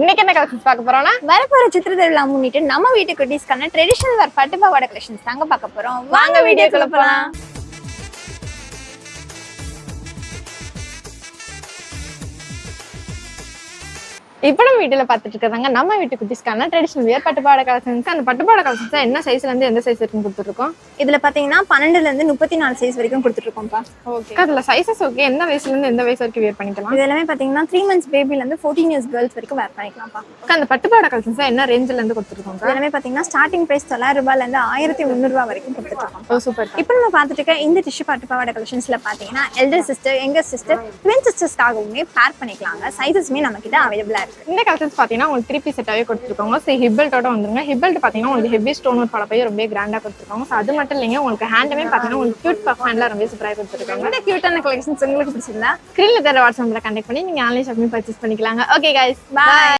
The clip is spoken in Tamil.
இன்னைக்கு என்ன கலெக்ஷன்ஸ் பார்க்க போறோம்னா வரப்போற சித்திர திருவிழா முன்னிட்டு நம்ம வீட்டு குட்டீஸ்க்கான ட்ரெடிஷனல் வேர் பட்டு பாவாடை கலெக்ஷன்ஸ் தாங்க பார்க்க போறோம். வாங்க வீடியோக்குள்ள போலாம். இப்போ நம்ம வீட்டில் பார்த்துட்டு இருக்கிறாங்க நம்ம வீட்டு குட்டிஸ்க்கான ட்ரெடிஷனல் வியர் பட்டுப்பாட கலெக்ஷன்ஸ். அந்த பட்டுப்பாட கலெக்ஷன்ஸ் என்ன சைஸ்ல இருந்து எந்த சைஸ் வரைக்கும் கொடுத்துருக்கோம்? இதுல பாத்தீங்கன்னா 12ல இருந்து 34 சைஸ் வரைக்கும் கொடுத்துருக்கோம்ப்பா. ஓகே, அதுல சைஸஸ் ஓகே. எந்த வயசுல இருந்து எந்த வயசு வரைக்கும் வியர் பண்ணிக்கலாம்? இது எல்லாமே பாத்தீங்கன்னா 3 months பேபில இருந்து 14 years கேர்ள்ஸ் வரைக்கும் வேர் பண்ணிக்கலாம்ப்பா. அந்த பட்டுப்பாட கலெக்ஷன்ஸ் என்ன ரேஞ்சில இருந்து கொடுத்துருக்கோம்? இது எல்லாமே பாத்தீங்கன்னா ஸ்டார்டிங் பிரைஸ் 900 ரூபாயில இருந்து 1300 ரூபாய் வரைக்கும் கொடுத்துருக்கோம். ஓ சூப்பர். இப்போ நம்ம பார்த்துட்டு இருக்க இந்த டிஷ்யூ பட்டு பாவாடை கலெக்ஷன்ஸ்ல பாத்தீங்கன்னா elder sister, younger sister, twin சிஸ்டர்ஸ்க்காகவுமே பேர் பண்ணிக்கலாங்க. சைஸஸ்மே நம்ம கிட்ட அவைலபிளா இருக்கு. இந்த கலெக்ஷன்ஸ் பாத்தீங்கன்னா உங்களுக்கு 3 பீஸ் செட்டாவே கொடுத்துருக்காங்க. ஸோ ஹிப் பெல்ட்டோட வந்துருங்க. ஹிப் பெல்ட் பாத்தீங்கன்னா உங்களுக்கு ஹெவி ஸ்டோன் ஒர்க் பலப்பை ரொம்ப கிராண்டா கொடுத்துருக்காங்க. ஸோ அது மட்டும் இல்லைங்க, உங்களுக்கு ஹேண்டுமே பாத்தீங்கன்னா உங்களுக்கு கியூட் பஃப் ஹேண்ட்ல ரொம்ப சூப்பராக கொடுத்துருக்காங்க. இந்த கியூட்டான கலெக்ஷன்ஸ் உங்களுக்கு பிடிச்சிருந்தா ஸ்கிரீன்ல தர வாட்ஸ்அப்ல கனெக்ட் பண்ணி நீங்க ஆன்லைன் ஷாப்பிங் பர்ச்சேஸ் பண்ணிக்கலாங்க. Okay guys, by.